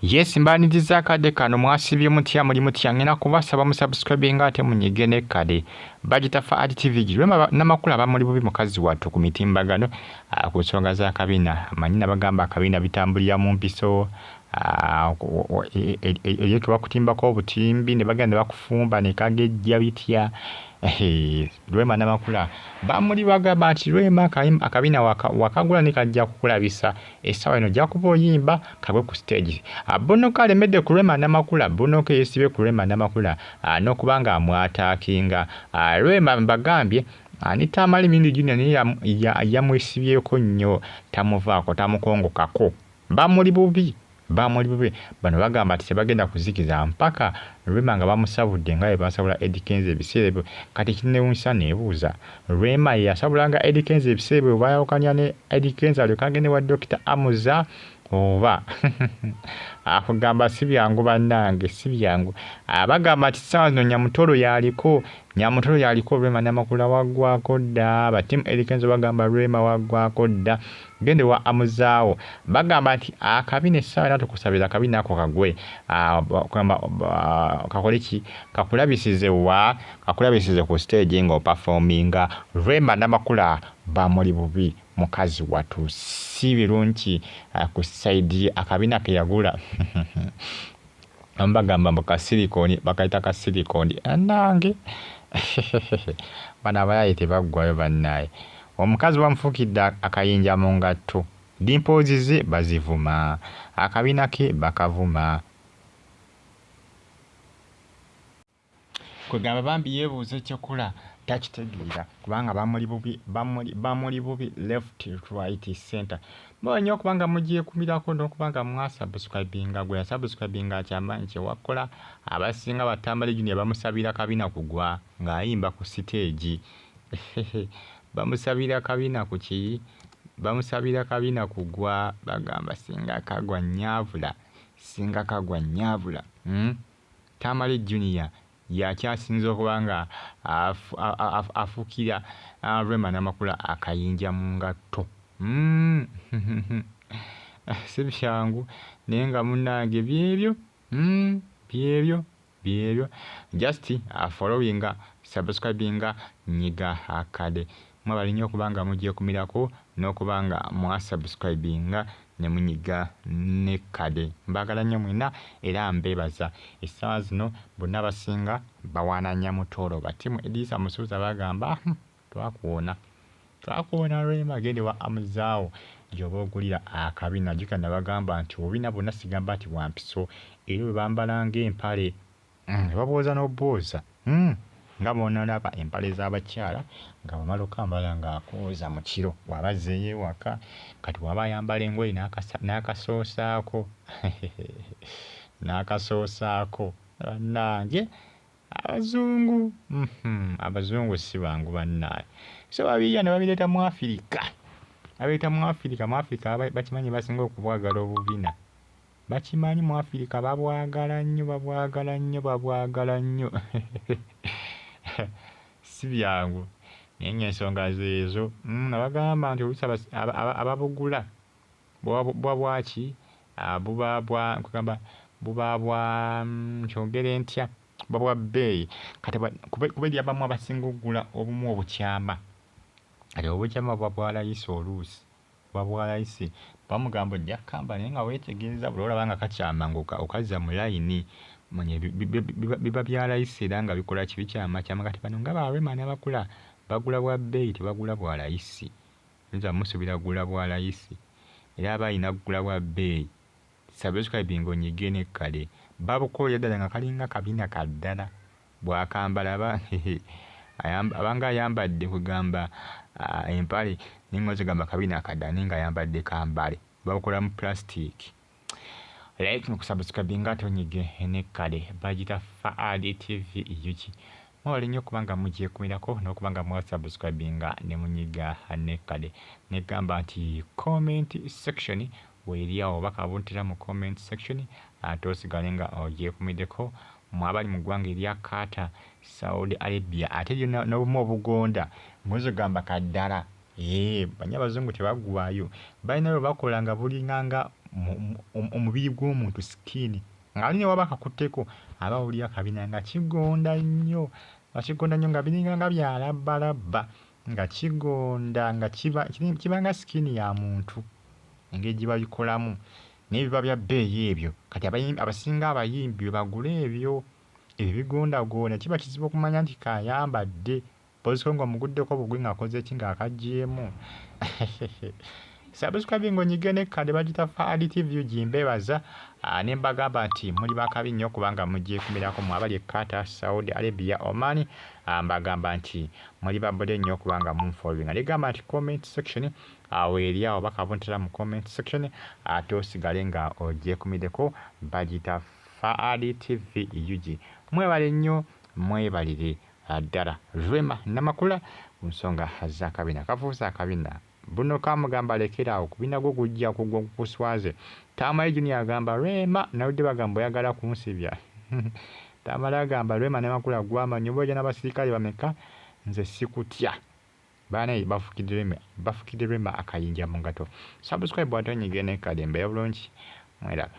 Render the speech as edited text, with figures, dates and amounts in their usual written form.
Yes, mbaniriza akadde kano mwasibye mutya muli mutya ngena kubasaba musubscribinga ate munyige ne kade bagitafa ADTV girwema namakula abamuli bubi mukazi wattu ku mitimbagano ku nsonga za kabina manyina bagamba akabina bitambulira mu mpiso eyo bakutimbako obutimbi ne bagenda bakufumba ne kagejja bitya Rwema namakula bamuli bagamba nti Rwema akabina wakagula ne kajja kukulabisa esawa eno jakuba oyimba kagwe ku stage Bonoka alemedde ku Rwema namakula Bonoka yesibe ku Rwema namakula n'okubanga amwataakinga Rwema mbagambye Anita Amali Mindi Junior ni yamwesibyeko nnyo tamuvaako tamukongokako bamuli bubi bano bagamba ati sebagenda kuzikiza mpaka Rwema nga bamusabudde nga basabula Eddie Kenzo ebiseera kati kinewunsa nebuuza Rwema yasabulanga Eddie Kenzo ebiseera bayawukanya ne Eddie Kenzo alekagende wa Dr. Amuza oba akugamba sibyangu bannange sibyangu abagamba ati sawa no Nyamutoro yaliko Rwema namakula wagwako dda batimu Eddie Kenzo bagamba Rwema wagwako dda gende wa Amuzaawo bagamba ati akabine sawa nato kusabira akabine ako kagwe kakoleki kakulabisize ku stage ngo performinga Rwema namakula bamuli bubi mukazi watu si birungi ku side akabina ke yagula ambagamba mukasilikoni bakaita kasilikoni anange bana bayite bagwayo bannaye omukazi wamfukidda akayinja mu ngatto dimpozize bazivuma akabina ke bakavuma kugamba bambi yebuuze kyokula takitegeera kubanga bamuli bubi left right center mwenye okubanga mugiye kumirako n'okubanga mwasubscribinga gwe yasubscribinga akyamba nti wakola abasinga batambale junior bamusabira kabina kugwa ng'ayimba ku stage bamusabira kabina ku ki bamusabira kabina kugwa bagamba singa kagwa nyavula Tamale Junior yakyasinza okubanga afukira Rwema namakula akayinja mu ngatto sibyangu naye nga munnange byebyo just followinga subscribinga nyiga akade mwabali nnyo okubanga mugiye kumirako n'okubanga mwasubscribinga ne munyiga ne kade mbagala nnyo mwena era mbebaza essaawa zino bonna basinga bawaana Nyamutoro batimu Edisa Musuuza bagamba twakuwona Rwema gende wa Amuzaawo gyoba ogulira akabina jukana bagamba nti obina bonna sigamba nti wampiso era bwe bambalanga empale babooza n'obooza nga bonalaba empale z'abakyala nga bamala okambala ng'akooza mu kiro wabazeeyo ewaka kati waba ayambala engoye n'akasoosaako bannange abazungu si bangu bannaye so babiya ne babireeta mu Afirika mu Afirika bakimanyi basinga okubwagala obubina bakimanyi mu Afirika babwagala nnyo si byangu naye ng'ensonga zeezo nabagamba nti oluusi ababugula bwaki buba bwa kyogere ntya buba bwa bbeeyi kati kuba eri abamu abasinga okugula obumu obukyama kati obukyama buba bwa layisi oluusi bamugamba ojja kukamba naye nga weetegereza buli olaba nga kakyama ng'okazza mu layini biba bya layisi era nga bikola kibikyama kati bano nga Rwema namakula bagula bwa bbeeyi tebagula bwa layisi nza musubira gula bwa layisi era abayina kugula bwa bbeeyi subscribing onyige ne kale babukola ddala nga kalinga kabina kaddala bwakambala abanga ayambadde kugamba empale n'engozi gamba kabina kaddala naye nga ayambadde kambale babukola mu plastic like nokusubscribinga ate onyige ne kale bagita ADTV yuki mwabali nnyo okubanga mugiye kumirako n'okubanga mwasubscribinga ne munyiga ne kale negamba nti comment section weeri awo bakabuntira mu comment section ate osigale nga ogiye kumiddeko mwabali mu ggwanga erya Qatar Saudi Arabia ate n'obumu obugonda mwezo gamba kaddala banyabazungu tebaggwayo balina bwe bakola nga bulinganga omubiri gw'omuntu skin ng'ali ne waba akakutteko aba awulira akabina nga kigonda nnyo nga biringa nga byalabbalabba nga kigonda nga kiba nga skin ya muntu engeri gye babikolamu n'ebiba bya bbeeyi ebyo kati abasinga abayimbi bwe bagula ebyo bigondagonda kiba kizibu okumanya nti kayambadde poziko nga omuguddeko bugwi ng'akoze ki ng'akaggyeemu subscribe ng'onyige n'ekkade bagita Fahad TV gimbeebaza ne mbagamba nti muli bakabi nnyo kubanga mugyekumirako mu abali e Qatar, Saudi Arabia, Oman mbagamba nti muli babode nnyo kubanga munfollowinga negamba nti comment section awo eri awo bakavuntira mu comment section ate osigale nga ogyekumireko bagita Fahad TV UG mwebale nnyo mwebalire ddala Rwema Namakula ku nsonga z'akabina kafuusa akabina buno kamugamba lekeraawo kubina gwo gujja kugwa kuswaze Tamayi Junior agamba Rwema nawudde bagamba oyagala kunsibya Tamala agamba Rwema Namakula gwamanyi oba ojja n'abasirikale bameka nze sikutya baana bafukidde Rwema akayinja mu ngato subscribe ate onyige n'ekkade mbeera bulungi mwera